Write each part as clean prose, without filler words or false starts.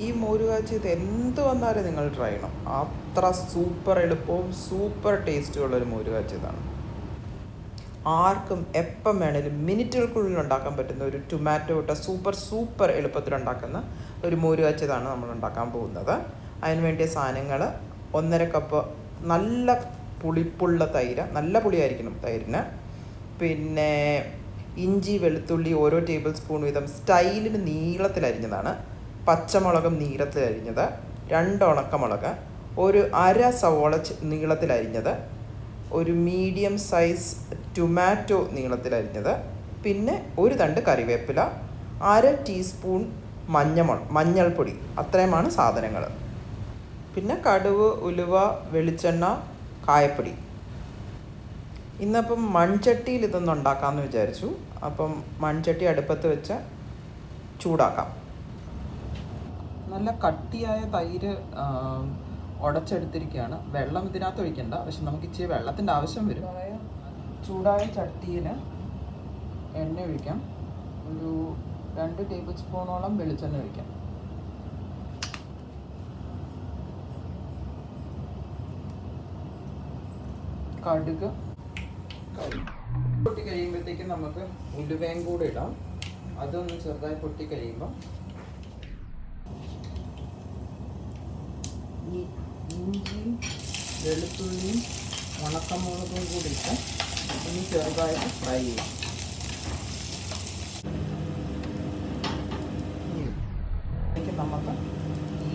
ഈ മോര് കാച്ചിയത് എന്ത് വന്നാലും നിങ്ങൾ ട്രൈ ചെയ്യണം. അത്ര സൂപ്പർ എളുപ്പവും സൂപ്പർ ടേസ്റ്റുള്ളൊരു മോര് കാച്ചിയതാണ്. ആർക്കും എപ്പം വേണേലും മിനിറ്റുകൾക്കുള്ളിൽ ഉണ്ടാക്കാൻ പറ്റുന്ന ഒരു ടൊമാറ്റോ ഇട്ട സൂപ്പർ എളുപ്പത്തിൽ ഉണ്ടാക്കുന്ന ഒരു മോര് കാച്ചിയതാണ് നമ്മൾ ഉണ്ടാക്കാൻ പോകുന്നത്. അതിന് വേണ്ടിയ സാധനങ്ങൾ 1.5 കപ്പ് നല്ല പുളിപ്പുള്ള തൈര്, നല്ല പുളിയായിരിക്കണം തൈരിന്. പിന്നെ ഇഞ്ചി വെളുത്തുള്ളി ഓരോ ടേബിൾ സ്പൂൺ വീതം സ്റ്റൈലിന് നീളത്തിലരിഞ്ഞതാണ്. പച്ചമുളകും നീളത്തിലരിഞ്ഞത്, 2 ഉണക്കമുളക്, ഒരു അര സവോള നീളത്തിലരിഞ്ഞത്, ഒരു മീഡിയം സൈസ് ടൊമാറ്റോ നീളത്തിലരിഞ്ഞത്, പിന്നെ ഒരു തണ്ട് കറിവേപ്പില, 1/2 ടീസ്പൂൺ മഞ്ഞൾപ്പൊടി. അത്രയുമാണ് സാധനങ്ങൾ. പിന്നെ കടുക്, ഉലുവ, വെളിച്ചെണ്ണ, കായപ്പൊടി. ഇന്നപ്പം മൺചട്ടിയിൽ ഇതൊന്നും ഉണ്ടാക്കാമെന്ന് വിചാരിച്ചു. അപ്പം മൺചട്ടി അടുപ്പത്ത് വെച്ച് ചൂടാക്കാം. നല്ല കട്ടിയായ തൈര് ഉടച്ചെടുത്തിരിക്കുകയാണ്. വെള്ളം ഇതിനകത്ത് ഒഴിക്കണ്ട, പക്ഷെ നമുക്ക് ഇച്ചിരി വെള്ളത്തിൻ്റെ ആവശ്യം വരും. ചൂടായ ചട്ടിയിൽ എണ്ണ ഒഴിക്കാം. ഒരു 2 ടേബിൾ സ്പൂണോളം വെളിച്ചെണ്ണ ഒഴിക്കാം. കടുക് പൊട്ടി കഴിയുമ്പോഴത്തേക്കും നമുക്ക് ഉലുവയും കൂടെ ഇടാം. അതൊന്ന് ചെറുതായി പൊട്ടി കഴിയുമ്പോൾ ഈ ഇഞ്ചിയും വെളുത്തുള്ളിയും ഉണക്കമുളകും കൂടി ഇട്ട് ഒന്ന് ചെറുതായിട്ട് ഫ്രൈ ചെയ്യാം. ഇതിലേക്ക് നമുക്ക് ഈ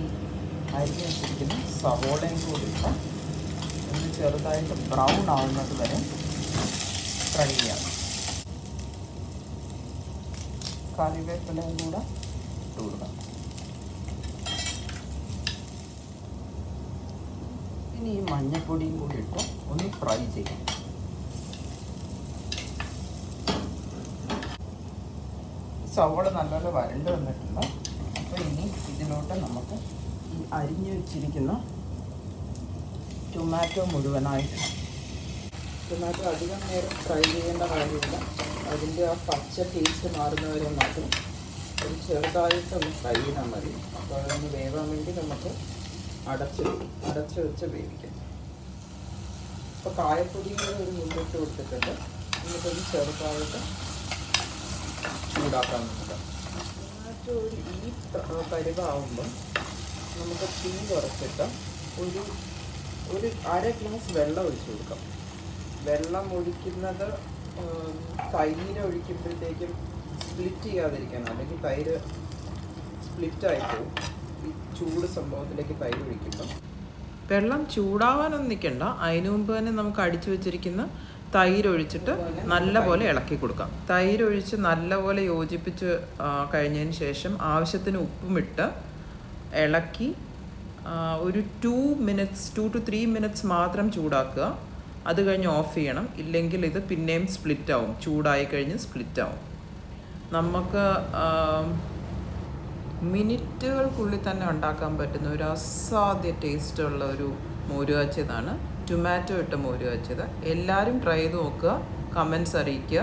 അരിഞ്ഞ് വെച്ചിരിക്കുന്ന സവോളയും കൂടി ഇട്ട് ഒന്ന് ചെറുതായിട്ട് ബ്രൗൺ ആവുന്നത് വരെ ഫ്രൈ ചെയ്യാം. കറിവേപ്പിലയും കൂടെ ഇട്ട് കൊടുക്കാം. ഇനി ഈ മഞ്ഞൾപ്പൊടിയും കൂടി ഇട്ട് ഒന്ന് ഫ്രൈ ചെയ്യാം. സവോള നല്ലപോലെ വരണ്ട് വന്നിട്ടുണ്ട്. അപ്പോൾ ഇനി ഇതിലോട്ട് നമുക്ക് ഈ അരിഞ്ഞു വെച്ചിരിക്കുന്ന ടൊമാറ്റോ മുഴുവനായിട്ട്, ടൊമാറ്റോ അധികം നേരം ഫ്രൈ ചെയ്യേണ്ട കാര്യമില്ല. അതിൻ്റെ ആ പച്ച ടേസ്റ്റ് മാറുന്നവരെ മാത്രം ഒരു ചെറുതായിട്ടൊന്ന് ഫ്രൈ ചെയ്താൽ മതി. അപ്പോൾ അതൊന്ന് വേവാൻ വേണ്ടി നമുക്ക് അടച്ച് വെച്ച് വേവിക്കാം. ഇപ്പോൾ കായപ്പൊടിയും കൂടെ ഒരു മുന്നിട്ട് കൊടുത്തിട്ടുണ്ട്. എന്നിട്ടൊന്ന് ചെറുതായിട്ട് ചൂടാക്കാൻ നോക്കാം. ടൊമാറ്റോ ഈ പരുവാകുമ്പം നമുക്ക് തീ കുറച്ചിട്ട് ഒരു 1/2 ഗ്ലാസ് വെള്ളം ഒഴിച്ചു കൊടുക്കാം. വെള്ളം ഒഴിക്കുന്നത് തൈര് ഒഴിക്കുമ്പോഴത്തേക്കും സ്പ്ലിറ്റ് ചെയ്യാതിരിക്കണം, അല്ലെങ്കിൽ തൈര് സ്പ്ലിറ്റായി പോകും. ഈ ചൂട് സംഭവത്തിലേക്ക് തൈര് ഒഴിക്കുമ്പോൾ വെള്ളം ചൂടാവാനൊന്നും നിൽക്കണ്ട. അതിനു മുമ്പ് തന്നെ നമുക്ക് അടിച്ചു വെച്ചിരിക്കുന്ന തൈര് ഒഴിച്ചിട്ട് നല്ലപോലെ ഇളക്കി കൊടുക്കാം. തൈര് ഒഴിച്ച് നല്ലപോലെ യോജിപ്പിച്ച് കഴിഞ്ഞതിന് ശേഷം ആവശ്യത്തിന് ഉപ്പുമിട്ട് ഇളക്കി ഒരു 2 to 3 മിനിറ്റ്സ് മാത്രം ചൂടാക്കുക. അത് കഴിഞ്ഞ് ഓഫ് ചെയ്യണം. ഇല്ലെങ്കിൽ ഇത് പിന്നെയും സ്പ്ലിറ്റാവും. ചൂടായി കഴിഞ്ഞ് സ്പ്ലിറ്റാവും. നമുക്ക് മിനിറ്റുകൾക്കുള്ളിൽ തന്നെ ഉണ്ടാക്കാൻ പറ്റുന്ന ഒരു അസാധ്യ ടേസ്റ്റുള്ള ഒരു മോര് കാച്ചിയതാണ് ടൊമാറ്റോ ഇട്ട മോര് കാച്ചിയത്. എല്ലാവരും ട്രൈ ചെയ്ത് നോക്കുക, കമൻറ്റ്സ് അറിയിക്കുക.